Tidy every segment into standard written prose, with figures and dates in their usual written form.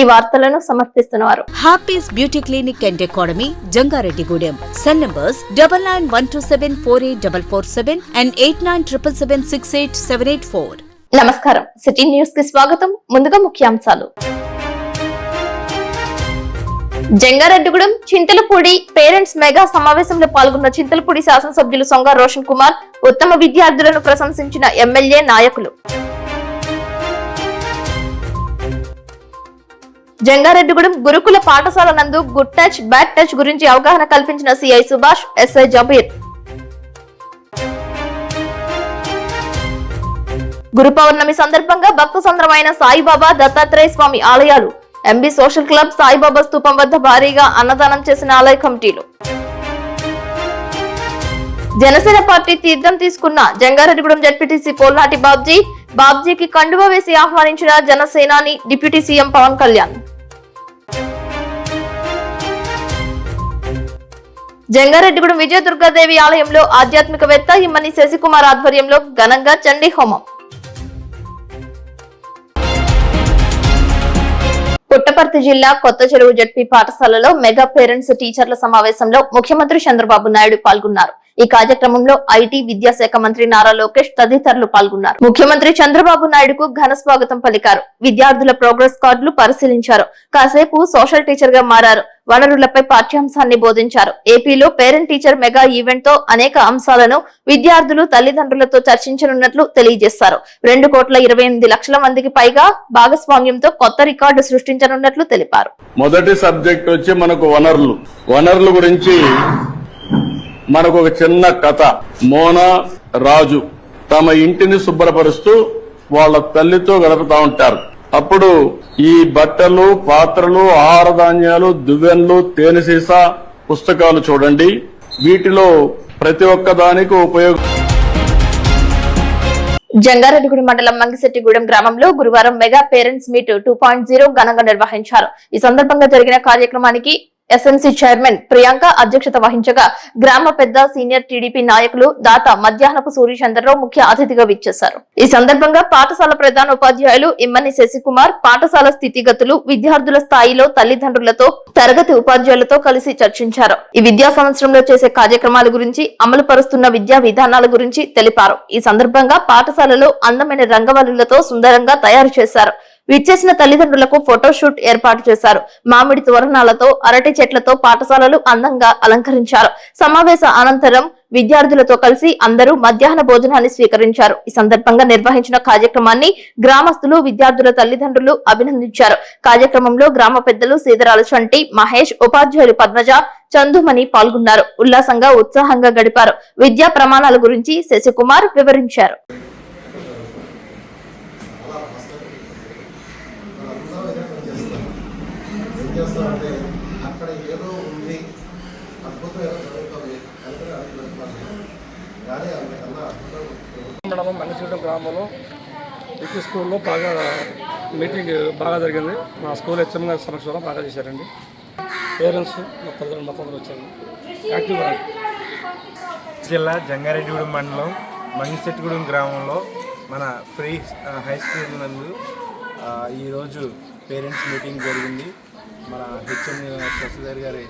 ఈ వార్తలను సమర్పిస్తున్నారు Happy's beauty clinic and academy, Jangareddygudem. Cell numbers 9912748447 and 8977768784. నమస్కారం. సిటీ న్యూస్ కి స్వాగతం. ముందుగా ముఖ్యాంశాలు. జంగారెడ్డిగూడెం చింతలపూడి పేరెంట్స్ మెగా సమావేశంలో పాల్గొన్న చింతలపూడి శాసనసభ్యులు సొంగ రోషన్ కుమార్, ఉత్తమ విద్యార్థులను ప్రశంసించిన ఎమ్మెల్యే నాయకులు. జంగారెడ్డిగూడెం గురుకుల పాఠశాల నందు గుడ్ టచ్ బ్యాడ్ టచ్ గురించి అవగాహన కల్పించిన సిఐ సుభాష్, ఎస్ఐ జబీర్. గురు పౌర్ణమి సందర్భంగా భక్త సంద్రమైన సాయిబాబా దత్తాత్రేయ స్వామి ఆలయాలు, ఎంబీ సోషల్ క్లబ్ సాయిబాబా స్తూపం వద్ద భారీగా అన్నదానం చేసిన ఆలయ కమిటీలు. జనసేన పార్టీ తీర్థం తీసుకున్న జంగారెడ్డిగూడెం జడ్పీటీసీ పోల్నాటి బాబ్జీకి కండువా వేసి ఆహ్వానించిన జనసేనాని డిప్యూటీ సీఎం పవన్ కళ్యాణ్. జంగారెడ్డిగూడెం విజయదుర్గాదేవి ఆలయంలో ఆధ్యాత్మికవేత్త ఇమ్మని శశికుమార్ ఆధ్వర్యంలో ఘనంగా చండీ హోమం. పుట్టపర్తి జిల్లా కొత్త చెరువు జడ్పీ పాఠశాలలో మెగా పేరెంట్స్ టీచర్ల సమావేశంలో ముఖ్యమంత్రి చంద్రబాబు నాయుడు పాల్గొన్నారు. ఈ కార్యక్రమంలో ఐటీ విద్యాశాఖ మంత్రి నారా లోకేష్ తదితరులు పాల్గొన్నారు. ముఖ్యమంత్రి చంద్రబాబు నాయుడుకు ఘన స్వాగతం పలికారు. విద్యార్థుల ప్రోగ్రెస్ కార్డులు పరిశీలించారు. కాసేపు సోషల్ టీచర్ గా మారారు. వనరులపై పాఠ్యాంశాన్ని బోధించారు. ఏపీలో పేరెంట్ టీచర్ మెగా ఈవెంట్ తో అనేక అంశాలను విద్యార్థులు తల్లిదండ్రులతో చర్చించనున్నట్లు తెలియజేశారు. 2,28,00,000 మందికి పైగా భాగస్వామ్యంతో కొత్త రికార్డు సృష్టించనున్నట్లు తెలిపారు. మొదటి సబ్జెక్ట్ వచ్చి మనకు వనరుల గురించి మనకు ఒక చిన్న కథ. మోనా రాజు తమ ఇంటిని శుభ్రపరుస్తూ వాళ్ళ తల్లితో గడుపుతా ఉంటారు. అప్పుడు ఈ బట్టలు, పాత్రలు, ఆహార ధాన్యాలు, దువ్వెన్లు, తేనె సీసా, పుస్తకాలు చూడండి. వీటిలో ప్రతి ఒక్క దానికి ఉపయోగం. జంగారెడ్డిగూడెం మండలం మంగిశెట్టిగూడెం గ్రామంలో గురువారం మెగా పేరెంట్స్ మీట్ 2.0 ఘనంగా నిర్వహించారు. ఈ సందర్భంగా జరిగిన కార్యక్రమానికి ఎస్ఎంసీ చైర్మన్ ప్రియాంక అధ్యక్షత వహించగా గ్రామ పెద్ద సీనియర్ టీడీపీ నాయకులు దాత మధ్యాహ్నపు సూర్యచంద్రరావు ముఖ్య అతిథిగా విచ్చేశారు. ఈ సందర్భంగా పాఠశాల ప్రధాన ఉపాధ్యాయులు ఇమ్మని శశికుమార్ పాఠశాల స్థితిగతులు, విద్యార్థుల స్థాయిలో తల్లిదండ్రులతో, తరగతి ఉపాధ్యాయులతో కలిసి చర్చించారు. ఈ విద్యా సంవత్సరంలో చేసే కార్యక్రమాల గురించి, అమలు పరుస్తున్న విద్యా విధానాల గురించి తెలిపారు. ఈ సందర్భంగా పాఠశాలలో అందమైన రంగవల్లులతో సుందరంగా తయారు చేశారు. విచ్చేసిన తల్లిదండ్రులకు ఫోటోషూట్ ఏర్పాటు చేశారు. మామిడి తోరణాలతో, అరటి చెట్లతో పాఠశాలలు అందంగా అలంకరించారు. సమావేశ అనంతరం విద్యార్థులతో కలిసి అందరూ మధ్యాహ్న భోజనాన్ని స్వీకరించారు. ఈ సందర్భంగా నిర్వహించిన కార్యక్రమాన్ని గ్రామస్తులు, విద్యార్థుల తల్లిదండ్రులు అభినందించారు. కార్యక్రమంలో గ్రామ పెద్దలు సీదరాల చంటి, మహేష్, ఉపాధ్యాయులు పద్మజ, చందుమణి పాల్గొన్నారు. ఉల్లాసంగా, ఉత్సాహంగా గడిపారు. విద్యా ప్రమాణాల గురించి శశికుమార్ వివరించారు. అక్కడ ఏదో ఉంది, అద్భుతం ఏదో జరుగుతుంది. మండలం మంగశెట్టిగూడెం గ్రామంలో వికీ స్కూల్లో బాగా మీటింగ్ బాగా జరిగింది. మా స్కూల్ హెచ్ఎం గారి సమక్షంలో బాగా చేశారండి. పేరెంట్స్ మొత్తం వచ్చారు. యాక్టివ్గా జిల్లా జంగారెడ్డిగూడెం మండలం మంగశెట్టిగూడెం గ్రామంలో మన ఫ్రీ హై స్కూల్ నందు ఈరోజు పేరెంట్స్ మీటింగ్ జరిగింది. మన హెచ్ఎం శశిధర్ గారి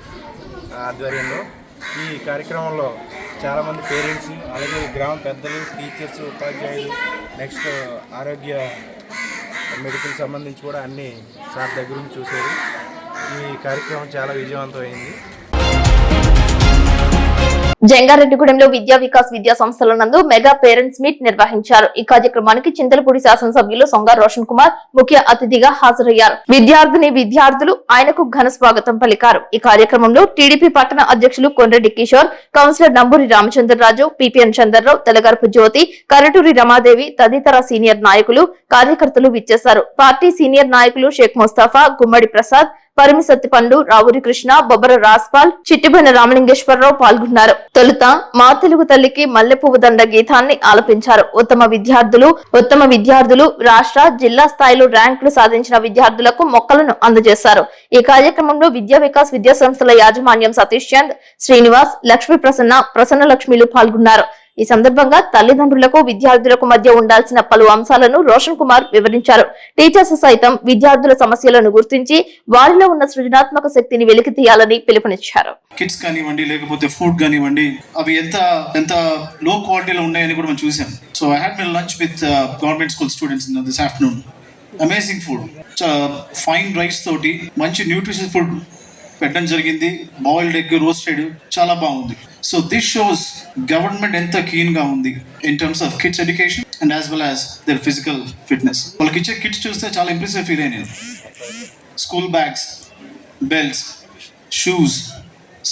ఆధ్వర్యంలో ఈ కార్యక్రమంలో చాలామంది పేరెంట్స్, అలాగే గ్రామ పెద్దలు, టీచర్స్, ఉపాధ్యాయులు, నెక్స్ట్ ఆరోగ్య మెడికల్ సంబంధించి కూడా అన్ని సార్ దగ్గర నుంచి చూశారు. ఈ కార్యక్రమం చాలా విజయవంతమైంది. జంగారెడ్డిగూడెంలో విద్యా వికాస్ విద్యా సంస్థల నందు మెగా పేరెంట్స్ మీట్ నిర్వహించారు. ఈ కార్యక్రమానికి చింతలపూడి శాసనసభ్యులు సొంగ రోషన్ కుమార్ ముఖ్య అతిథిగా హాజరయ్యారు. విద్యార్థులు ఆయనకు ఘన స్వాగతం పలికారు. ఈ కార్యక్రమంలో టీడీపీ పట్టణ అధ్యక్షులు కొండ్రెడ్డి కిషోర్, కౌన్సిలర్ నంబూరి రామచంద్రరాజు, పిపిఎన్ చంద్రరావు, తెలగరపు జ్యోతి, కరటూరి రమాదేవి తదితర సీనియర్ నాయకులు, కార్యకర్తలు విచ్చేశారు. పార్టీ సీనియర్ నాయకులు షేక్ ముస్తాఫా, గుమ్మడి ప్రసాద్, పరిమి సత్తిపండు, రావురి కృష్ణ, బొబ్బర రాస్పాల్, చిట్టిబైన రామలింగేశ్వరరావు పాల్గొన్నారు. తొలుత మా తెలుగు తల్లికి మల్లెపువ్వు దండ గీతాన్ని ఆలపించారు. ఉత్తమ విద్యార్థులు రాష్ట్ర, జిల్లా స్థాయిలో ర్యాంకులు సాధించిన విద్యార్థులకు మొక్కలను అందజేశారు. ఈ కార్యక్రమంలో విద్యా వికాస్ విద్యా సంస్థల యాజమాన్యం సతీష్ చంద్, శ్రీనివాస్, లక్ష్మీ ప్రసన్న లక్ష్మిలు పాల్గొన్నారు. ఈ సందర్భంగా తల్లిదండ్రులకు విద్యార్థులకు మధ్య ఉండాల్సిన పలు అంశాలను రోషన్ కుమార్ వివరించారు. టీచర్స్ సైతం విద్యార్థుల సమస్యలను గుర్తించి వారిలో ఉన్న సృజనాత్మక శక్తిని వెలికి తీయాలని పిలుపునిచ్చారు. కిట్స్ కానివ్వండి, లేకపోతే ఫుడ్ కానివ్వండి, అవి ఎంత లో క్వాలిటీలో ఉన్నాయని కూడా మనం చూసాం. So I had my lunch with government school students this afternoon. Amazing food, fine rice తోటి మంచి న్యూట్రిషియస్ ఫుడ్ పెట్టడం జరిగింది. బాయిల్డ్ ఎగ్, రోస్టెడ్, చాలా బాగుంది. సో దిస్ షోస్ గవర్నమెంట్ ఎంత కీన్ గా ఉంది in terms of kids education and as well as their physical fitness. వాళ్ళకి ఇచ్చే కిట్స్ చూస్తే చాలా ఇంప్రెసివ్ ఫీల్ అయ్యాను. School bags, belts, shoes,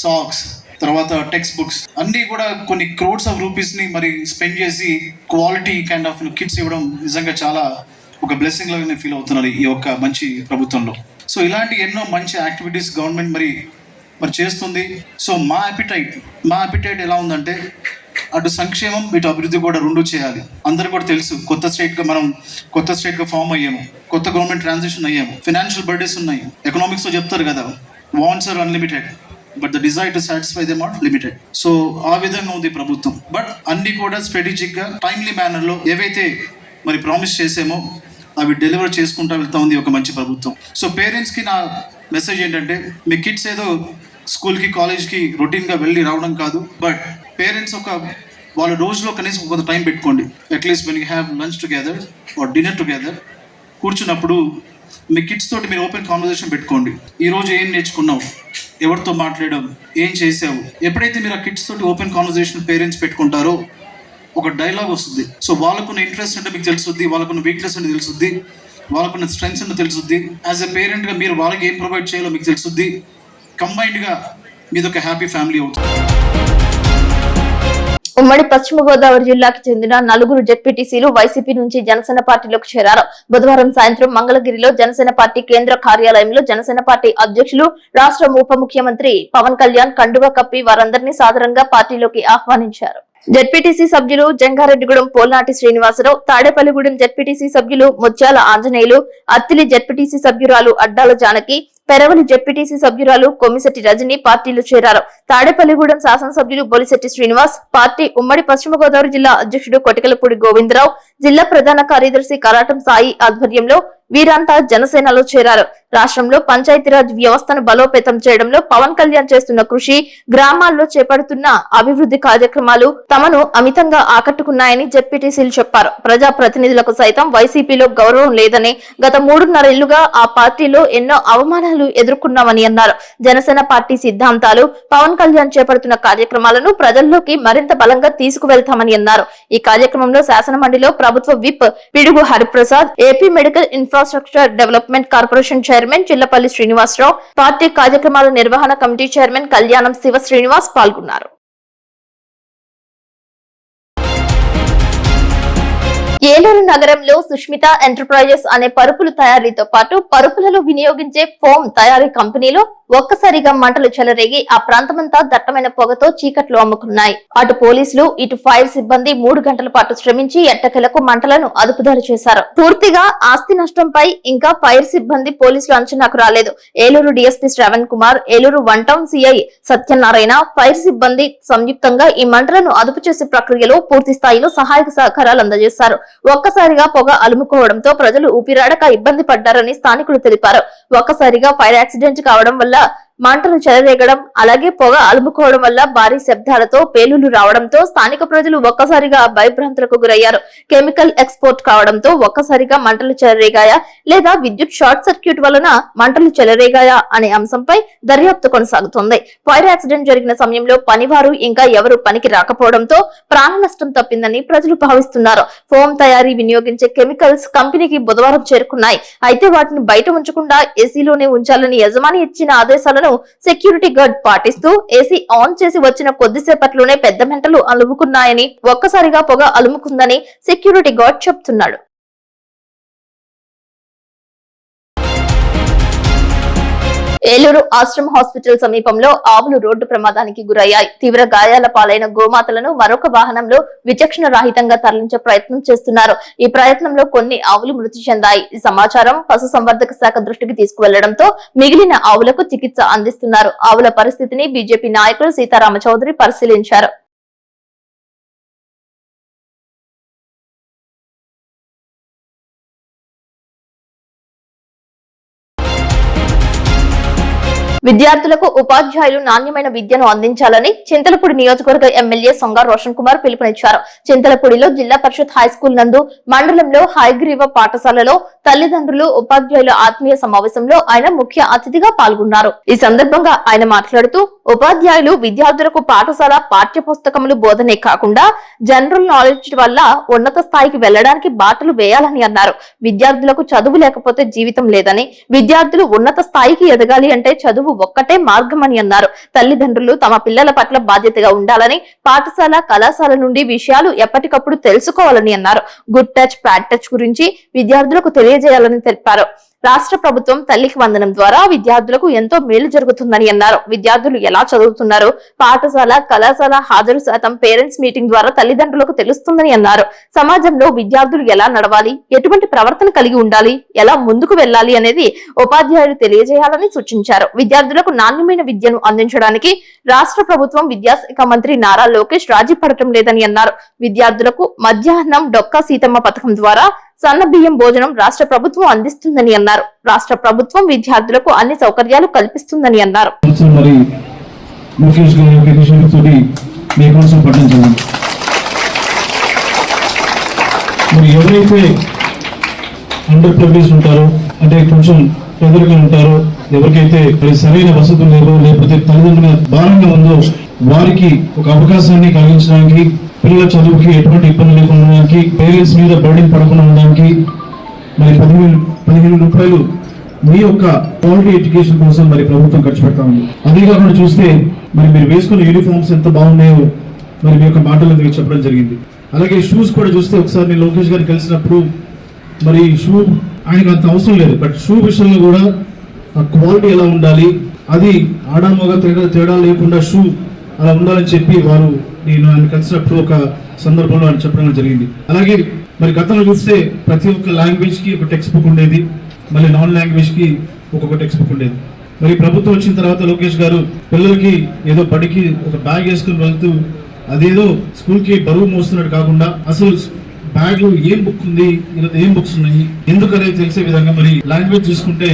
socks, తర్వాత టెక్స్ట్ బుక్స్ అన్నీ కూడా కొన్ని క్రోడ్స్ ఆఫ్ రూపీస్ని మరి స్పెండ్ చేసి క్వాలిటీ కైండ్ ఆఫ్ కిట్స్ ఇవ్వడం నిజంగా చాలా ఒక బ్లెస్సింగ్ లాగా నేను ఫీల్ అవుతున్నాను ఈ యొక్క మంచి ప్రభుత్వంలో. సో ఇలాంటి ఎన్నో మంచి యాక్టివిటీస్ గవర్నమెంట్ మరి చేస్తుంది. సో మా అపిటైట్ ఎలా ఉందంటే అటు సంక్షేమం ఇటు అభివృద్ధి కూడా రెండు చేయాలి. అందరూ కూడా తెలుసు కొత్త స్టేట్గా ఫామ్ అయ్యాము, కొత్త గవర్నమెంట్ ట్రాన్సిషన్ అయ్యాము, ఫైనాన్షియల్ బర్డెన్స్ ఉన్నాయి. ఎకనామిక్స్లో చెప్తారు కదా, wants are unlimited but the desire to satisfy them are limited. So ఆ విధంగా ఉంది ప్రభుత్వం. బట్ అన్ని కూడా స్ట్రాటజిక్గా టైమ్లీ మేనర్లో ఏవైతే మరి ప్రామిస్ చేసామో అవి డెలివర్ చేసుకుంటూ వెళ్తా ఉంది ఒక మంచి ప్రభుత్వం. సో పేరెంట్స్కి నా మెసేజ్ ఏంటంటే, మీ కిడ్స్ ఏదో స్కూల్కి కాలేజ్కి రొటీన్గా వెళ్ళి రావడం కాదు, బట్ పేరెంట్స్ వాళ్ళ రోజులో కనీసం కొంత టైం పెట్టుకోండి. At least when you have lunch together are dinner together, కూర్చున్నప్పుడు మీ కిడ్స్ తోటి మీరు ఓపెన్ కాన్వర్సేషన్ పెట్టుకోండి. ఈరోజు ఏం నేర్చుకున్నావు, ఎవరితో మాట్లాడావు, ఏం చేసావు. ఎప్పుడైతే మీరు ఆ కిడ్స్ తోటి ఓపెన్ కాన్వర్సేషన్ పేరెంట్స్ పెట్టుకుంటారో ఒక డైలాగ్ వస్తుంది. సో వాళ్ళకున్న ఇంట్రెస్ట్ అంటే మీకు తెలుస్తుంది, వాళ్ళకున్న వీక్నెస్ అంటే తెలుస్తుంది, వాళ్ళకున్న స్ట్రెంగ్స్ అంటే తెలుస్తుంది. యాజ్ ఎ పేరెంట్గా మీరు వాళ్ళకి ఏం ప్రొవైడ్ చేయాలో మీకు తెలుస్తుంది. కంబైన్డ్గా మీది ఒక హ్యాపీ ఫ్యామిలీ అవుతుంది. ఉమ్మడి పశ్చిమ గోదావరి జిల్లాకి చెందిన 4 జెడ్పీటీసీలు వైసీపీ నుంచి జనసేన పార్టీలోకి చేరారు. బుధవారం సాయంత్రం మంగళగిరిలో జనసేన పార్టీ కేంద్ర కార్యాలయంలో జనసేన పార్టీ అధ్యక్షులు, రాష్ట్ర ఉప ముఖ్యమంత్రి పవన్ కళ్యాణ్ కండువా కప్పి వారందరినీ సాదరంగా పార్టీలోకి ఆహ్వానించారు. జెడ్పీటీసీ సభ్యులు జంగారెడ్డిగూడెం పోల్నాటి శ్రీనివాసరావు, తాడేపల్లిగూడెం జెడ్పీటీసీ సభ్యులు ముత్యాల ఆంజనేయులు, అత్తిలి జెడ్పీటీసీ సభ్యురాలు అడ్డాల జానకి, పెరవలి జెడ్పీటీసీ సభ్యురాలు కొమ్మిశెట్టి రజని పార్టీలో చేరారు. తాడేపల్లిగూడెం శాసనసభ్యులు బొలిశెట్టి శ్రీనివాస్, పార్టీ ఉమ్మడి పశ్చిమ గోదావరి జిల్లా అధ్యక్షుడు కొటికలపూడి గోవిందరావు, జిల్లా ప్రధాన కార్యదర్శి కరాటం సాయి ఆధ్వర్యంలో వీరంతా జనసేనలో చేరారు. రాష్ట్రంలో పంచాయతీరాజ్ వ్యవస్థను బలోపేతం చేయడంలో పవన్ కళ్యాణ్ చేస్తున్న కృషి, గ్రామాల్లో చేపడుతున్న అభివృద్ధి కార్యక్రమాలు తమను అమితంగా ఆకట్టుకున్నాయని జెడ్పీటీసీలు చెప్పారు. ప్రజా ప్రతినిధులకు సైతం వైసీపీలో గౌరవం లేదని, గత 3.5 ఏళ్లుగా ఆ పార్టీలో ఎన్నో అవమానాలు ఎదుర్కొన్నామని అన్నారు. జనసేన పార్టీ సిద్ధాంతాలు, పవన్ కళ్యాణ్ చేపడుతున్న కార్యక్రమాలను ప్రజల్లోకి మరింత బలంగా తీసుకువెళ్తామని అన్నారు. ఈ కార్యక్రమంలో శాసనమండలిలో ప్రభుత్వ whip Pidugu Hariprasad, AP medical infrastructure development corporation chairman Chillapalli Srinivasarao, party కార్యక్రమాల నిర్వహణ కమిటీ చైర్మన్ కళ్యాణం శివ శ్రీనివాస్ పాల్గొన్నారు. ఏలూరు నగరంలో సుష్మిత ఎంటర్ప్రైజెస్ అనే పరుపుల తయారీతో పాటు పరుపులలో వినియోగించే ఫోమ్ తయారీ కంపెనీలో ఒక్కసారిగా మంటలు చెలరేగి ఆ ప్రాంతమంతా దట్టమైన పొగతో చీకట్లు అమ్ముకున్నాయి. అటు పోలీసులు, ఇటు ఫైర్ సిబ్బంది 3 గంటల పాటు శ్రమించి ఎట్టకేలకు మంటలను అదుపుదారి చేశారు. పూర్తిగా ఆస్తి నష్టంపై ఇంకా ఫైర్ సిబ్బంది, పోలీసులు అంచనాకు రాలేదు. Eluru DSP Shravan Kumar, Eluru 1 town CI Satyanarayana, fire సిబ్బంది సంయుక్తంగా ఈ మంటలను అదుపు చేసే ప్రక్రియలో పూర్తి స్థాయిలో సహాయక సహకారాలు అందజేశారు. ఒక్కసారిగా పొగ అలుముకోవడంతో ప్రజలు ఊపిరాడక ఇబ్బంది పడ్డారని స్థానికులు తెలిపారు. ఒక్కసారిగా ఫైర్ యాక్సిడెంట్ కావడం వల్ల మంటలు చెలరేగడం, అలాగే పొగ అలుముకోవడం వల్ల భారీ శబ్దాలతో పేలుళ్లు రావడంతో స్థానిక ప్రజలు ఒక్కసారిగా భయభ్రాంతులకు గురయ్యారు. కెమికల్ ఎక్స్పోర్ట్ కావడంతో ఒక్కసారిగా మంటలు చెలరేగాయా లేదా విద్యుత్ షార్ట్ సర్క్యూట్ వలన మంటలు చెలరేగాయా అనే అంశంపై దర్యాప్తు కొనసాగుతోంది. ఫైర్ యాక్సిడెంట్ జరిగిన సమయంలో పనివారు ఇంకా ఎవరు పనికి రాకపోవడంతో ప్రాణ నష్టం తప్పిందని ప్రజలు భావిస్తున్నారు. ఫోమ్ తయారీ వినియోగించే కెమికల్స్ కంపెనీకి బుధవారం చేరుకున్నాయి. అయితే వాటిని బయట ఉంచకుండా ఏసీలోనే ఉంచాలని యజమాని ఇచ్చిన ఆదేశాలను సెక్యూరిటీ గార్డ్ పాటిస్తూ ఏసీ ఆన్ చేసి వచ్చిన కొద్దిసేపట్లోనే పెద్ద మంటలు అలుముకున్నాయని, ఒక్కసారిగా పొగ అలుముకుందని సెక్యూరిటీ గార్డ్ చెప్తున్నాడు. ఏలూరు ఆశ్రమ్ హాస్పిటల్ సమీపంలో ఆవులు రోడ్డు ప్రమాదానికి గురయ్యాయి. తీవ్ర గాయాల పాలైన గోమాతలను మరొక వాహనంలో విచక్షణ రహితంగా తరలించే ప్రయత్నం చేస్తున్నారు. ఈ ప్రయత్నంలో కొన్ని ఆవులు మృతి చెందాయి. ఈ సమాచారం పశుసంవర్ధక శాఖ దృష్టికి తీసుకువెళ్లడంతో మిగిలిన ఆవులకు చికిత్స అందిస్తున్నారు. ఆవుల పరిస్థితిని బీజేపీ నాయకులు సీతారామ చౌదరి పరిశీలించారు. విద్యార్థులకు ఉపాధ్యాయులు నాణ్యమైన విద్యను అందించాలని చింతలపూడి నియోజకవర్గ ఎమ్మెల్యే సొంగ రోషన్ కుమార్ పిలుపునిచ్చారు. చింతలపూడిలో జిల్లా పరిషత్ హైస్కూల్ నందు మండలంలో హైగ్రీవ పాఠశాలలో తల్లిదండ్రులు ఉపాధ్యాయుల ఆత్మీయ సమావేశంలో ఆయన ముఖ్య అతిథిగా పాల్గొన్నారు. ఈ సందర్భంగా ఆయన మాట్లాడుతూ ఉపాధ్యాయులు విద్యార్థులకు పాఠశాల పాఠ్య పుస్తకములు బోధనే కాకుండా జనరల్ నాలెడ్జ్ వల్ల ఉన్నత స్థాయికి వెళ్లడానికి బాటలు వేయాలని అన్నారు. విద్యార్థులకు చదువు లేకపోతే జీవితం లేదని, విద్యార్థులు ఉన్నత స్థాయికి ఎదగాలి అంటే చదువు ఒక్కటే మార్గమని అన్నారు. తల్లిదండ్రులు తమ పిల్లల పట్ల బాధ్యతగా ఉండాలని, పాఠశాల కళాశాల నుండి విషయాలు ఎప్పటికప్పుడు తెలుసుకోవాలని అన్నారు. గుడ్ టచ్ బ్యాడ్ టచ్ గురించి విద్యార్థులకు తెలియజేయాలని తెలిపారు. రాష్ట్ర ప్రభుత్వం తల్లికి వందనం ద్వారా విద్యార్థులకు ఎంతో మేలు జరుగుతుందని అన్నారు. విద్యార్థులు ఎలా చదువుతున్నారు, పాఠశాల కళాశాల హాజరు శాతం పేరెంట్స్ మీటింగ్ ద్వారా తల్లిదండ్రులకు తెలుస్తుందని అన్నారు. సమాజంలో విద్యార్థులు ఎలా నడవాలి, ఎటువంటి ప్రవర్తన కలిగి ఉండాలి, ఎలా ముందుకు వెళ్లాలి అనేది ఉపాధ్యాయులు తెలియజేయాలని సూచించారు. విద్యార్థులకు నాణ్యమైన విద్యను అందించడానికి రాష్ట్ర ప్రభుత్వం విద్యాశాఖ మంత్రి నారా లోకేష్ రాజీ పడటం లేదని అన్నారు. విద్యార్థులకు మధ్యాహ్నం డొక్కా సీతమ్మ పథకం ద్వారా సన్న బియ్యం భోజనం రాష్ట్ర ప్రభుత్వం అందిస్తుందని అన్నారు. రాష్ట్ర ప్రభుత్వం విద్యార్థులకు అన్ని సౌకర్యాలు కల్పిస్తుందని అన్నారు. ఎవరైతే అండర్ ప్రివిలేజ్ ఉంటారో, అంటే కొంచెం పేదరికలు ఉంటారో, ఎవరికైతే సరైన వసతులు లేవో, లేకపోతే తల్లిదండ్రుల భారంగా ఉందో, వారికి ఒక అవకాశాన్ని కలిగించడానికి, పిల్లల చదువుకి ఎటువంటి ఇబ్బంది లేకుండా ఉండడానికి, పేరెంట్స్ మీద బర్డెన్ పడకుండా ఉండడానికి మరి 15,000 రూపాయలు మీ యొక్క క్వాలిటీ ఎడ్యుకేషన్ కోసం మరి ప్రభుత్వం ఖర్చు పెడతా ఉంది. అదే కాకుండా చూస్తే మరి మీరు వేసుకున్న యూనిఫామ్స్ ఎంత బాగున్నాయో మరి మీ యొక్క మాటలు మీకు చెప్పడం జరిగింది. అలాగే షూస్ కూడా చూస్తే ఒకసారి నేను లోకేష్ గారిని కలిసినప్పుడు మరి షూ ఆయనకు అంత అవసరం లేదు, బట్ షూ విషయంలో కూడా ఆ క్వాలిటీ ఎలా ఉండాలి, అది ఆడామోగా తేడా లేకుండా షూ అలా ఉండాలని చెప్పి వారు నేను ఆయన కలిసినప్పుడు ఒక సందర్భంలో ఆయన చెప్పడం జరిగింది. అలాగే మరి గతంలో చూస్తే ప్రతి ఒక్క లాంగ్వేజ్ కి ఒక టెక్స్ట్ బుక్ ఉండేది, మళ్ళీ నాన్ లాంగ్వేజ్ కి ఒక్కొక్క టెక్స్ట్ బుక్ ఉండేది. మరి ప్రభుత్వం వచ్చిన తర్వాత లోకేష్ గారు పిల్లలకి ఏదో బడికి ఒక బ్యాగ్ వేసుకుని వెళ్తూ అదేదో స్కూల్ కి బరువు మోస్తున్నట్టు కాకుండా అసలు బ్యాగ్ లో ఏం బుక్ ఉంది, ఇలా ఏం బుక్స్ ఉన్నాయి, ఎందుకనేది తెలిసే విధంగా మరి లాంగ్వేజ్ చూసుకుంటే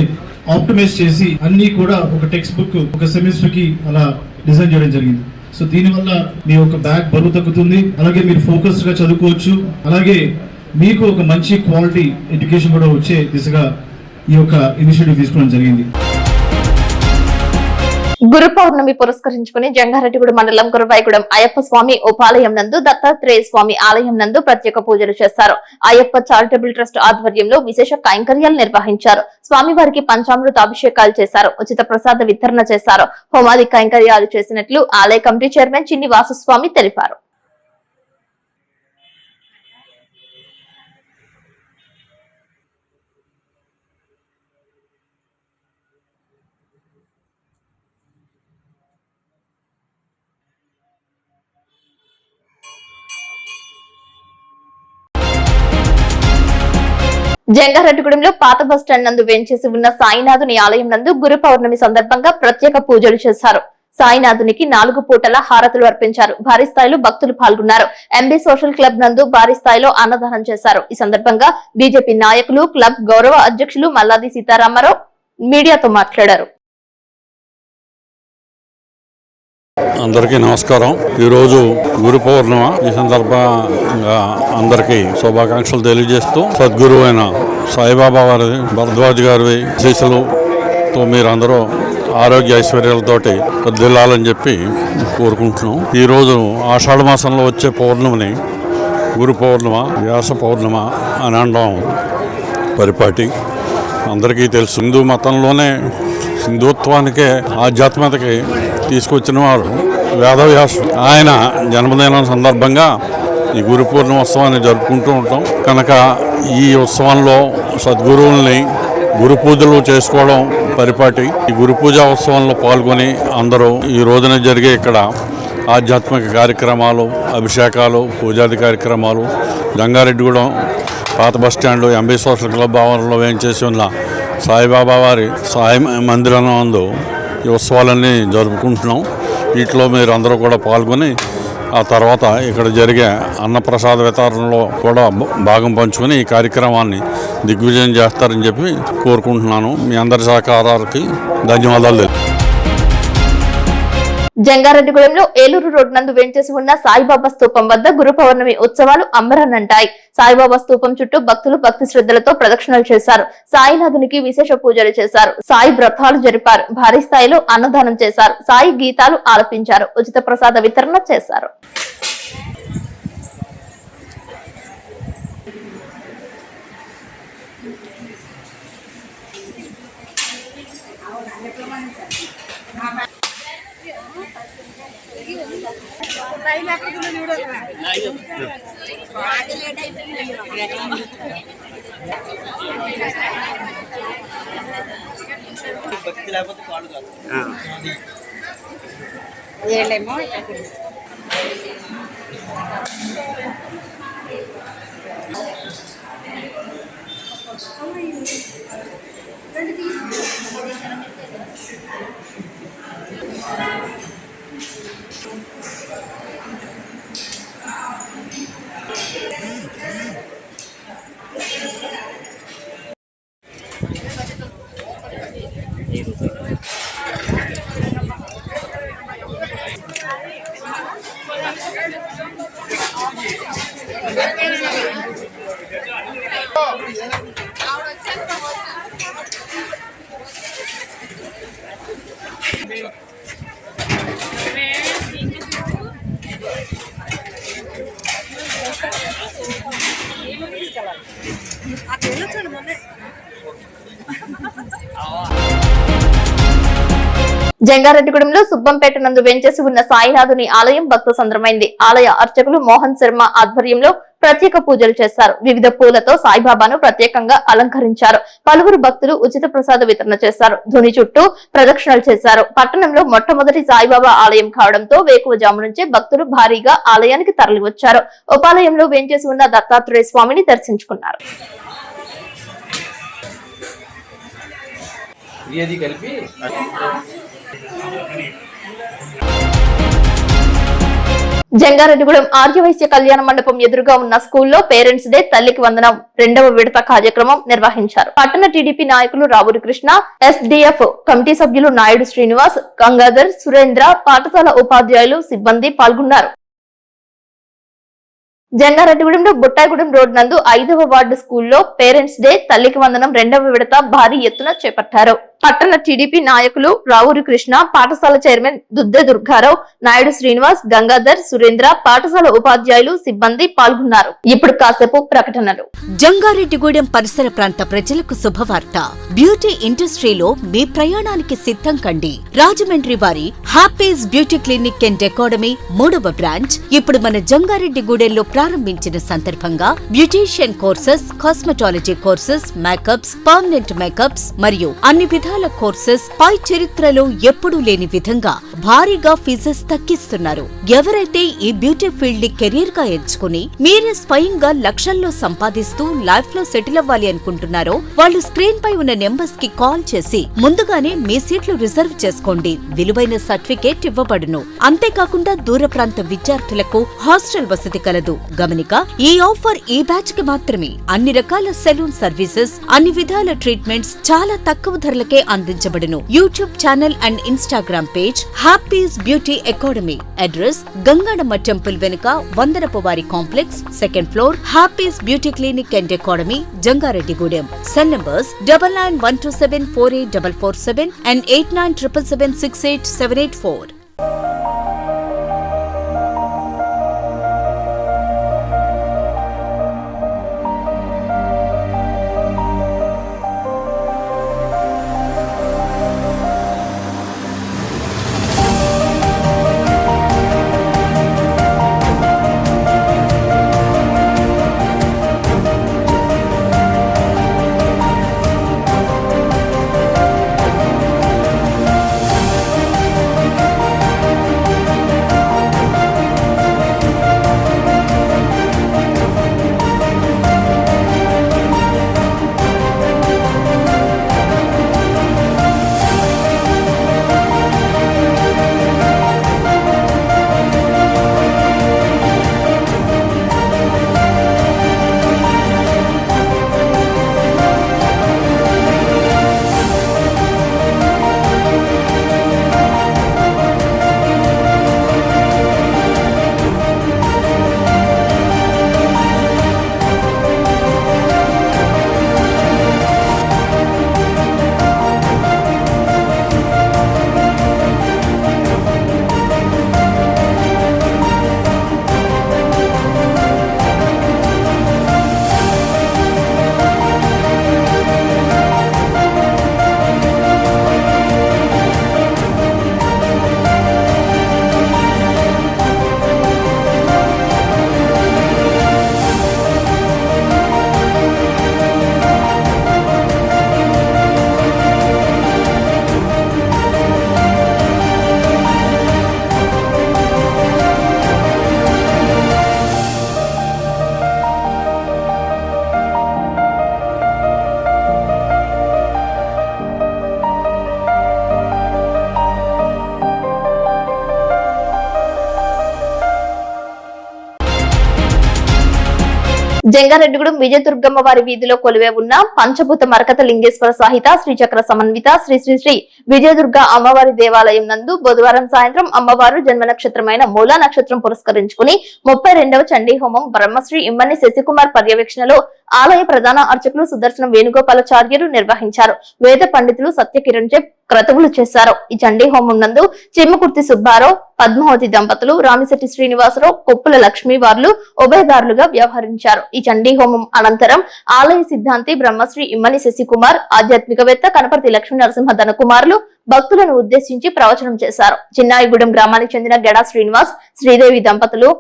ఆప్టిమైజ్ చేసి అన్ని కూడా ఒక టెక్స్ట్ బుక్ ఒక సెమిస్టర్ కి అలా డిజైన్ చేయడం జరిగింది. సో దీనివల్ల మీ యొక్క బ్యాగ్ బరువు తగ్గుతుంది, అలాగే మీరు ఫోకస్డ్ గా చదువుకోవచ్చు, అలాగే మీకు ఒక మంచి క్వాలిటీ ఎడ్యుకేషన్ కూడా వచ్చే దిశగా ఈ యొక్క ఇనిషియేటివ్ తీసుకోవడం జరిగింది. గురు పౌర్ణమి పురస్కరించుకుని జంగారెడ్డిగూడెం మండలం గురువాయిగూడెం అయ్యప్ప స్వామి ఉపాలయం నందు దత్తాత్రేయ స్వామి ఆలయం నందు ప్రత్యేక పూజలు చేశారు. అయ్యప్ప చారిటబుల్ ట్రస్ట్ ఆధ్వర్యంలో విశేష కైంకర్యాలు నిర్వహించారు. స్వామివారికి పంచామృత అభిషేకాలు చేశారు. ఉచిత ప్రసాద వితరణ చేశారు. హోమాది కైంకర్యాలు చేసినట్లు ఆలయ కమిటీ చైర్మన్ చిన్ని వాసుస్వామి తెలిపారు. జంగారెడ్డిగూడెంలో పాత బస్టాండ్ నందు వేంచేసి ఉన్న సాయినాథుని ఆలయం నందు గురు పౌర్ణమి సందర్భంగా ప్రత్యేక పూజలు చేశారు. సాయినాథునికి 4 పూటల హారతులు అర్పించారు. భారీ స్థాయిలో భక్తులు పాల్గొన్నారు. ఎంబీ సోషల్ క్లబ్ నందు భారీ స్థాయిలో అన్నదానం చేశారు. ఈ సందర్భంగా బీజేపీ నాయకులు, క్లబ్ గౌరవ అధ్యక్షులు మల్లాది సీతారామారావు మీడియాతో మాట్లాడారు. అందరికీ నమస్కారం. ఈరోజు గురు పౌర్ణమ. ఈ సందర్భంగా అందరికీ శుభాకాంక్షలు తెలియజేస్తూ సద్గురు అయిన సాయిబాబా వారి భరద్వాజ్ గారి శిష్యులతో మీరందరూ ఆరోగ్య ఐశ్వర్యాలతోటి వర్ధిల్లాలని చెప్పి కోరుకుంటున్నాం. ఈరోజు ఆషాఢ మాసంలో వచ్చే పౌర్ణమిని గురు పౌర్ణమ, వ్యాస పౌర్ణమ అని అనడం పరిపాటి. అందరికీ తెలుసు, హిందూ మతంలోనే హిందుత్వానికే ఆధ్యాత్మికతకి తీసుకొచ్చిన వారు వేదవ్యాసుడు. ఆయన జన్మదినం సందర్భంగా ఈ గురు పూర్ణోత్సవాన్ని జరుపుకుంటూ ఉంటాం కనుక ఈ ఉత్సవంలో సద్గురువుల్ని గురు పూజలు చేసుకోవడం పరిపాటి. ఈ గురు పూజా ఉత్సవంలో పాల్గొని అందరూ ఈ రోజున జరిగే ఇక్కడ ఆధ్యాత్మిక కార్యక్రమాలు, అభిషేకాలు, పూజాది కార్యక్రమాలు జంగారెడ్డిగూడెం పాత బస్టాండ్ ఎంబీ సోషల్ క్లబ్ ఆవరణలో వేయించేసి ఉన్న సాయిబాబా వారి సాయి మందిరం నందు ఈ ఉత్సవాలన్నీ జరుపుకుంటున్నాం. వీటిలో మీరు అందరూ కూడా పాల్గొని ఆ తర్వాత ఇక్కడ జరిగే అన్నప్రసాద వితరణలో కూడా భాగం పంచుకొని ఈ కార్యక్రమాన్ని దిగ్విజయం చేస్తారని చెప్పి కోరుకుంటున్నాను. మీ అందరి సహకారాలకి ధన్యవాదాలు. జంగారెడ్డిగూడెంలో ఏలూరు రోడ్ నందు వెంచేసి ఉన్న సాయిబాబా స్తూపం వద్ద గురు పౌర్ణమి ఉత్సవాలు అంబరాన్నంటాయి. సాయిబాబా స్తూపం చుట్టూ భక్తులు భక్తి శ్రద్ధలతో ప్రదక్షిణలు చేశారు. సాయినాథునికి విశేష పూజలు చేశారు. సాయి వ్రతాలు జరిపారు. భారీ స్థాయిలో అన్నదానం చేశారు. సాయి గీతాలు ఆలపించారు. ఉచిత ప్రసాద వితరణ చేశారు. జంగారెడ్డిగూడెంలో సుబ్బంపేట నందు వెంచేసి ఉన్న సాయినాథుని ఆలయం భక్త సంద్రమైంది. ఆలయ అర్చకులు మోహన్ శర్మ ఆధ్వర్యంలో ప్రత్యేక పూజలు చేశారు. వివిధ పూలతో సాయిబాబాను ప్రత్యేకంగా అలంకరించారు. పలువురు భక్తులు ఉచిత ప్రసాద వితరణ చేశారు. ధుని చుట్టూ ప్రదక్షిణలు చేశారు. పట్టణంలో మొట్టమొదటి సాయిబాబా ఆలయం కావడంతో వేకువజాము నుంచే భక్తులు భారీగా ఆలయానికి తరలివచ్చారు. ఉపాలయంలో వెంచేసి ఉన్న దత్తాత్రేయ స్వామిని దర్శించుకున్నారు. జంగారెడ్డిగూడెం ఆర్యవైశ్య కళ్యాణ మండపం ఎదురుగా ఉన్న స్కూల్లో పేరెంట్స్ డే తల్లికి వందనం 2వ విడత కార్యక్రమం నిర్వహించారు. పట్టణ టీడీపీ నాయకులు రావురి కృష్ణ, ఎస్డిఎఫ్ కమిటీ సభ్యులు నాయుడు శ్రీనివాస్, గంగాధర్, సురేంద్ర, పాఠశాల ఉపాధ్యాయులు, సిబ్బంది పాల్గొన్నారు. జంగారెడ్డిగూడెంలో బుట్టాయిగూడెం రోడ్ నందు 5వ వార్డు స్కూల్లో పేరెంట్స్ డే తల్లికి వందనం 2వ విడత భారీ ఎత్తున చేపట్టారు. పట్టణ టీడీపీ నాయకులు రావురి కృష్ణ, పాఠశాల చైర్మన్ దుద్దె దుర్గారావు, నాయుడు శ్రీనివాస్, గంగాధర్, సురేంద్ర, పాఠశాల ఉపాధ్యాయులు, సిబ్బంది పాల్గొన్నారు. ఇప్పుడు కాసేపు ప్రకటనలు. జంగారెడ్డిగూడెం పరిసర ప్రాంత ప్రజలకు శుభవార్త. బ్యూటీ ఇండస్ట్రీలో మీ ప్రయాణానికి సిద్ధం కండి. రాజమండ్రి వారి Happies beauty clinic and academy 3వ బ్రాంచ్ ఇప్పుడు మన జంగారెడ్డిగూడెంలో ప్రారంభించిన సందర్భంగా beautician courses, cosmetology courses, makeups, permanent makeups మరియు అన్ని విధాల కోర్సెస్ పై చరిత్రలో ఎప్పుడూ లేని విధంగా భారీగా ఫీజెస్ తగ్గిస్తున్నారు. ఎవరైతే ఈ బ్యూటీ ఫీల్డ్ ని కెరీర్ గా ఎంచుకుని మీరే స్వయంగా లక్షల్లో సంపాదిస్తూ లైఫ్ లో సెటిల్ అవ్వాలి అనుకుంటున్నారో వాళ్ళు స్క్రీన్ పై ఉన్న నెంబర్స్ కి కాల్ చేసి ముందుగానే మీ సీట్లు రిజర్వ్ చేసుకోండి. విలువైన సర్టిఫికేట్ ఇవ్వబడును. అంతేకాకుండా దూర ప్రాంత విద్యార్థులకు హాస్టల్ వసతి కలదు. గమనిక, ఈ ఆఫర్ ఈ బ్యాచ్ కి మాత్రమే. అన్ని రకాల సెలూన్ సర్వీసెస్, అన్ని విధాల ట్రీట్మెంట్స్ చాలా తక్కువ ధరలకే అందించబడును. YouTube channel and Instagram page Happy's beauty academy. Address Gangadamma temple వెనుక వందనపువారి complex, 2nd floor, Happy's beauty clinic and academy, Jangareddygudem. Cell numbers 9912748447 and 8977768784. Jangareddygudem Vijayadurgamma వారి వీధిలో కొలువే ఉన్న పంచభూత మరకత లింగేశ్వర సహిత శ్రీచక్ర సమన్విత శ్రీ శ్రీ శ్రీ విజయదుర్గ అమ్మవారి దేవాలయం నందు బుధవారం సాయంత్రం అమ్మవారు జన్మ నక్షత్రమైన మూలా నక్షత్రం పురస్కరించుకుని 32వ చండీ హోమం బ్రహ్మశ్రీ ఇమ్మని శశికుమార్ పర్యవేక్షణలో ఆలయ ప్రధాన అర్చకులు సుదర్శనం వేణుగోపాలాచార్యులు నిర్వహించారు. వేద పండితులు సత్యకిరణ్ క్రతువులు చేశారు. ఈ చండీ హోమం నందు చిమ్మకుర్తి సుబ్బారావు, పద్మావతి దంపతులు, రామిశెట్టి శ్రీనివాసరావు, కొప్పుల లక్ష్మీ వార్లు ఉభయదారులుగా వ్యవహరించారు. ఈ చండీ హోమం అనంతరం ఆలయ సిద్ధాంతి బ్రహ్మశ్రీ ఇమ్మని శశికుమార్, ఆధ్యాత్మికవేత్త కనపర్తి లక్ష్మీ నరసింహ ధనకుమారులు భక్తులను ఉద్దేశించి ప్రవచనం చేశారు. చిన్నాయిగూడెం గ్రామానికి చెందిన గెడా శ్రీనివాస్, శ్రీదేవి దంపతులు,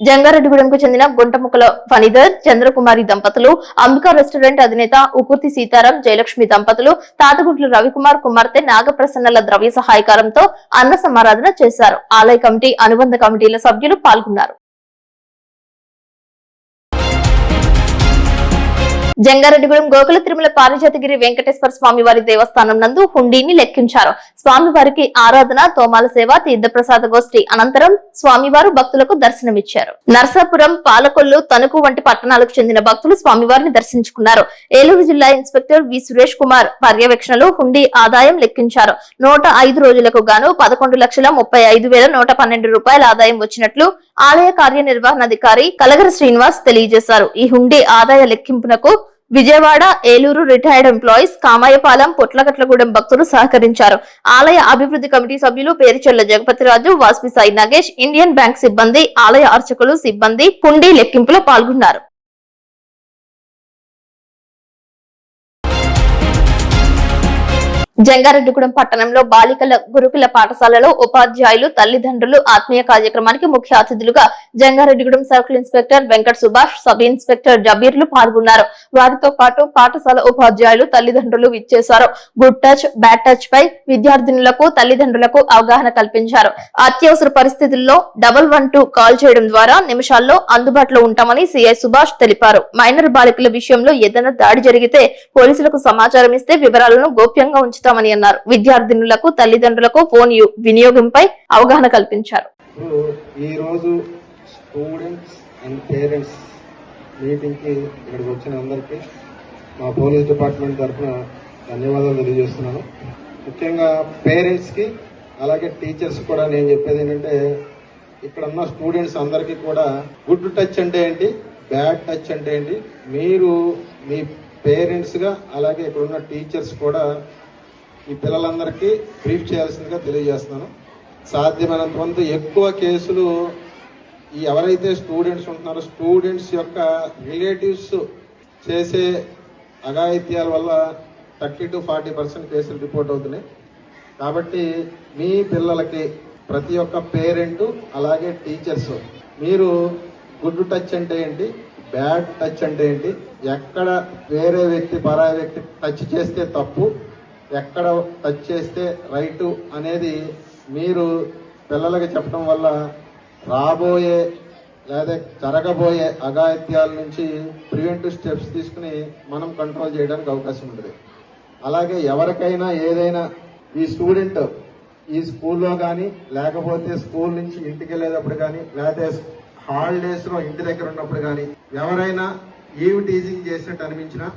జంగారెడ్డిగూడెంకు చెందిన గుంటముక్కల ఫణిధర్, చంద్రకుమారి దంపతులు, అంబికా రెస్టారెంట్ అధినేత ఉకుర్తి సీతారాం, జయలక్ష్మి దంపతులు, తాతగుంట్ల రవికుమార్ కుమార్తె నాగప్రసన్నల ద్రవ్య సహాయకారంతో అన్న సమారాధన చేశారు. ఆలయ కమిటీ, అనుబంధ కమిటీల సభ్యులు పాల్గొన్నారు. జంగారెడ్డిగూడెం గోకుల తిరుమల పారిజాతగిరి వెంకటేశ్వర స్వామి వారి దేవస్థానం నందు హుండీని లెక్కించారు. స్వామివారికి ఆరాధన, తోమాల సేవ, తీర్థప్రసాద గోష్ఠి అనంతరం స్వామివారు భక్తులకు దర్శనమిచ్చారు. నర్సాపురం, పాలకొల్లు, తణుకు వంటి పట్టణాలకు చెందిన భక్తులు స్వామివారిని దర్శించుకున్నారు. ఏలూరు జిల్లా ఇన్స్పెక్టర్ వి సురేష్ కుమార్ పర్యవేక్షణలో హుండీ ఆదాయం లెక్కించారు. 105 రోజులకు గాను 11,35,112 రూపాయల ఆదాయం వచ్చినట్లు ఆలయ కార్యనిర్వహణాధికారి కలగర శ్రీనివాస్ తెలియజేశారు. ఈ హుండీ ఆదాయ లెక్కింపునకు విజయవాడ, ఏలూరు రిటైర్డ్ ఎంప్లాయీస్, కామాయపాలెం, పొట్లగట్లగూడెం భక్తులు సహకరించారు. ఆలయ అభివృద్ధి కమిటీ సభ్యులు పేరుచెల్ల జగపతిరాజు, వాస్పి సాయి నగేష్, ఇండియన్ బ్యాంక్ సిబ్బంది, ఆలయ అర్చకులు సిబ్బంది హుండీ లెక్కింపులో పాల్గొన్నారు. జంగారెడ్డిగూడెం పట్టణంలో బాలికల గురుకుల పాఠశాలలో ఉపాధ్యాయులు, తల్లిదండ్రులు ఆత్మీయ కార్యక్రమానికి ముఖ్య అతిథులుగా Jangareddygudem circle inspector Venkata Subhash, sub inspector జబీర్లు పాల్గొన్నారు. వారితో పాటు పాఠశాల ఉపాధ్యాయులు, తల్లిదండ్రులు విచ్చేశారు. గుడ్ టచ్, బ్యాడ్ టచ్ పై విద్యార్థినులకు, తల్లిదండ్రులకు అవగాహన కల్పించారు. అత్యవసర పరిస్థితుల్లో 112 కాల్ చేయడం ద్వారా నిమిషాల్లో అందుబాటులో ఉంటామని సిఐ సుభాష్ తెలిపారు. మైనర్ బాలికల విషయంలో ఏదైనా దాడి జరిగితే పోలీసులకు సమాచారం ఇస్తే వివరాలను గోప్యంగా ఉంచుతామని అన్నారు. విద్యార్థినులకు, తల్లిదండ్రులకు ఫోన్ వినియోగంపై అవగాహన కల్పించారు. ఈ రోజు స్టూడెంట్స్ అండ్ పేరెంట్స్ మీటింగ్ కి ఇక్కడికి వచ్చిన అందరికీ మా పోలీస్ డిపార్ట్మెంట్ తరఫున ధన్యవాదాలు తెలియజేస్తున్నాను. ముఖ్యంగా పేరెంట్స్ కి అలాగే టీచర్స్ కూడా నేను చెప్పేది ఏంటంటే, ఇక్కడ ఉన్న స్టూడెంట్స్ అందరికీ కూడా గుడ్ టచ్ అంటే ఏంటి, బ్యాడ్ టచ్ అంటే ఏంటి, మీరు మీ పేరెంట్స్ గా అలాగే ఇక్కడ ఉన్న టీచర్స్ కూడా ఈ పిల్లలందరికీ బ్రీఫ్ చేయాల్సిందిగా తెలియజేస్తున్నాను. సాధ్యమైనంత వంతు ఎక్కువ కేసులు ఈ ఎవరైతే స్టూడెంట్స్ ఉంటున్నారో స్టూడెంట్స్ యొక్క రిలేటివ్స్ చేసే అఘాయిత్యాల వల్ల 30 to 40% కేసులు రిపోర్ట్ అవుతున్నాయి. కాబట్టి మీ పిల్లలకి ప్రతి ఒక్క పేరెంట్ అలాగే టీచర్స్ మీరు గుడ్ టచ్ అంటే ఏంటి, బ్యాడ్ టచ్ అంటే ఏంటి, ఎక్కడ వేరే వ్యక్తి పరాయి వ్యక్తి టచ్ చేస్తే తప్పు, ఎక్కడ టచ్ చేస్తే రైటు అనేది మీరు పిల్లలకి చెప్పడం వల్ల రాబోయే లేదా జరగబోయే అఘాయిత్యాల నుంచి ప్రివెంటివ్ స్టెప్స్ తీసుకుని మనం కంట్రోల్ చేయడానికి అవకాశం ఉంటుంది. అలాగే ఎవరికైనా ఏదైనా ఈ స్టూడెంట్ ఈ స్కూల్లో కానీ లేకపోతే స్కూల్ నుంచి ఇంటికి వెళ్ళేటప్పుడు కానీ లేకపోతే హాలిడేస్లో ఇంటి దగ్గర ఉన్నప్పుడు కానీ ఎవరైనా ఈవ్ టీజింగ్ చేసినట్టు అనిపించినా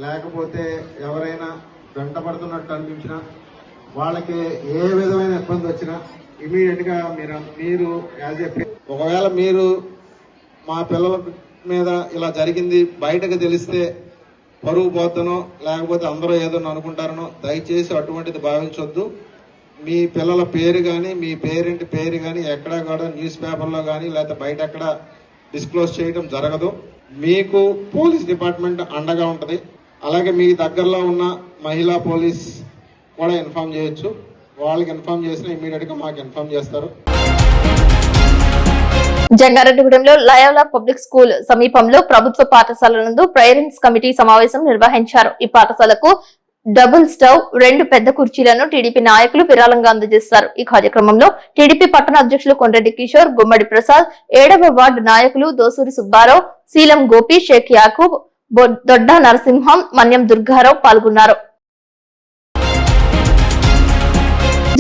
లేకపోతే ఎవరైనా వెంటబడుతున్నట్టు అనిపించినా వాళ్ళకి ఏ విధమైన ఇబ్బంది వచ్చినా ఇమీడియట్ గా మీరు యాజ్ ఏ ఒకవేళ మీరు మా పిల్లల మీద ఇలా జరిగింది బయటకు తెలిస్తే పరువు పోతానో లేకపోతే అందరూ ఏదో అనుకుంటారనో దయచేసి అటువంటిది భావించొద్దు. మీ పిల్లల పేరు కానీ మీ పేరెంట్ పేరు కానీ ఎక్కడా కూడా న్యూస్ పేపర్లో కానీ లేకపోతే బయట ఎక్కడ డిస్క్లోజ్ చేయడం జరగదు. మీకు పోలీస్ డిపార్ట్మెంట్ అండగా ఉంటుంది. అలాగే మీ దగ్గరలో ఉన్న మహిళా పోలీస్ కూడా ఇన్ఫార్మ్ చేయొచ్చు. వాళ్ళకి ఇన్ఫార్మ్ చేసినా ఇమీడియట్ గా మాకు ఇన్ఫార్మ్ చేస్తారు. జంగారెడ్డిగూడెంలో లయోలా పబ్లిక్ స్కూల్ సమీపంలో ప్రభుత్వ పాఠశాల నందు పేరెంట్స్ కమిటీ సమావేశం నిర్వహించారు. ఈ పాఠశాలకు డబుల్ స్టవ్, 2 పెద్ద కుర్చీలను టీడీపీ నాయకులు విరాళంగా అందజేశారు. ఈ కార్యక్రమంలో టీడీపీ పట్టణ అధ్యక్షులు కొండ్రెడ్డి కిషోర్, గుమ్మడి ప్రసాద్, 7వ వార్డు నాయకులు దోసూరి సుబ్బారావు, శీలం గోపి, షేక్ యాకూబ్, దొడ్డ నరసింహం, మన్యం దుర్గారావు పాల్గొన్నారు.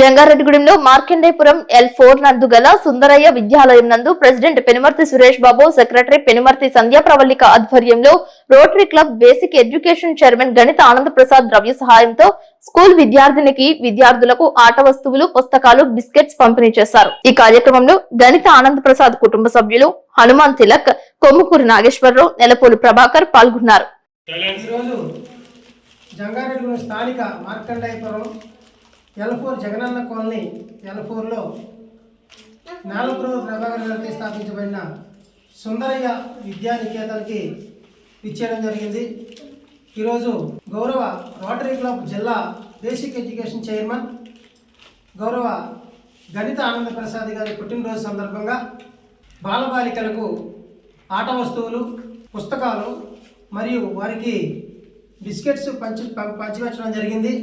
జంగారెడ్డిగూడెంలో మార్కండేపురం L4 నందు గల సుందరయ్య విద్యాలయం నందు ప్రెసిడెంట్ పెనుమర్తి సురేష్ బాబు, సెక్రటరీ పెనుమర్తి సంధ్యాప్రవల్లిక ఆధ్వర్యంలో rotary club basic education chairman గణిత ఆనంద్ ప్రసాద్ ద్రవ్య సహాయంతో స్కూల్ విద్యార్థులకు ఆట వస్తువులు, పుస్తకాలు, బిస్కెట్స్ పంపిణీ చేశారు. ఈ కార్యక్రమంలో గణిత ఆనంద్ ప్రసాద్ కుటుంబ సభ్యులు హనుమాన్ తిలక్, కొమ్ముకూరి నాగేశ్వరరావు, నెలపోలు ప్రభాకర్ పాల్గొన్నారు. స్థానిక మార్కండేపురం L4 జగనన్న కాలనీ L4లో నాలుగు ప్రభాకర్ గారితో స్థాపించబడిన సుందరయ్య విద్యానికేతన్కి ఇచ్చేయడం జరిగింది. ఈరోజు గౌరవ రోటరీ క్లబ్ జిల్లా బేసిక్ ఎడ్యుకేషన్ చైర్మన్ గౌరవ గణిత ఆనంద ప్రసాద్ గారి పుట్టినరోజు సందర్భంగా బాలబాలికలకు ఆట వస్తువులు, పుస్తకాలు మరియు వారికి బిస్కెట్స్ పంచిపెట్టడం జరిగింది.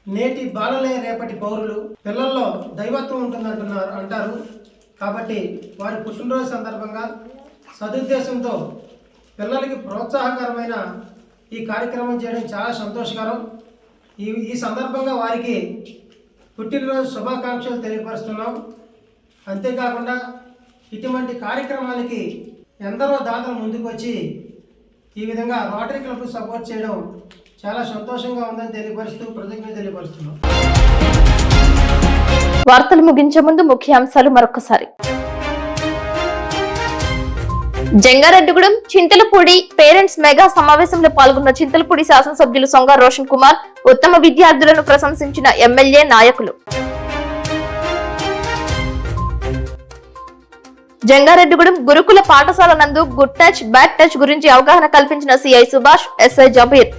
నేటి బాలలే రేపటి పౌరులు, పిల్లల్లో దైవత్వం అంటారు. కాబట్టి వారి పుట్టినరోజు సందర్భంగా సదుద్దేశంతో పిల్లలకి ప్రోత్సాహకరమైన ఈ కార్యక్రమం చేయడం చాలా సంతోషకరం. ఈ సందర్భంగా వారికి పుట్టినరోజు శుభాకాంక్షలు తెలియపరుస్తున్నాం. అంతేకాకుండా ఇటువంటి కార్యక్రమాలకి ఎందరో దాతలు ముందుకు వచ్చి ఈ విధంగా రోటరీ క్లబ్ సపోర్ట్ చేయడం చాలా సంతోషంగా ఉందని తెలియపరుస్తూ కృతజ్ఞతలు తెలియపరుస్తున్నాం. వార్తలు ముగించే ముందు ముఖ్యాంశాలు మరొకసారి. జంగారెడ్డిగూడెం చింతలపూడి పేరెంట్స్ మెగా సమావేశంలో పాల్గొన్న చింతలపూడి శాసనసభ్యులు సొంగ రోషన్ కుమార్, ఉత్తమ విద్యార్థులను ప్రశంసించిన ఎమ్మెల్యే నాయకులు. జంగారెడ్డిగూడెం గురుకుల పాఠశాల నందు గుడ్ టచ్, బ్యాడ్ టచ్ గురించి అవగాహన కల్పించిన సిఐ సుభాష్, ఎస్ఐ జబీర్.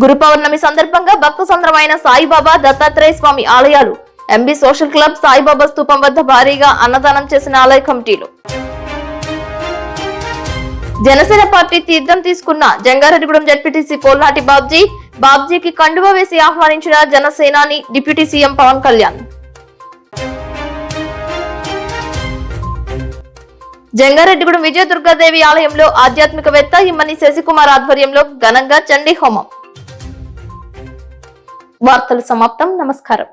గురు పౌర్ణమి సందర్భంగా భక్త సంద్రమైన సాయిబాబా, దత్తాత్రేయ స్వామి ఆలయాలు, ఎంబీ సోషల్ క్లబ్ సాయిబాబా స్తూపం వద్ద భారీగా అన్నదానం చేసిన ఆలయ కమిటీలు. జనసేన పార్టీ తీర్థం తీసుకున్న జంగారెడ్డిగూడెం జడ్పీటీసీ పోల్నాటి బాబ్జీకి కండువా వేసి ఆహ్వానించిన జనసేనాని డిప్యూటీ సీఎం పవన్ కళ్యాణ్. జంగారెడ్డిగూడెం విజయదుర్గాదేవి ఆలయంలో ఆధ్యాత్మికవేత్త ఇమ్మని శశికుమార్ ఆధ్వర్యంలో ఘనంగా చండీ హోమం. వార్తలు సమాప్తం. నమస్కారం.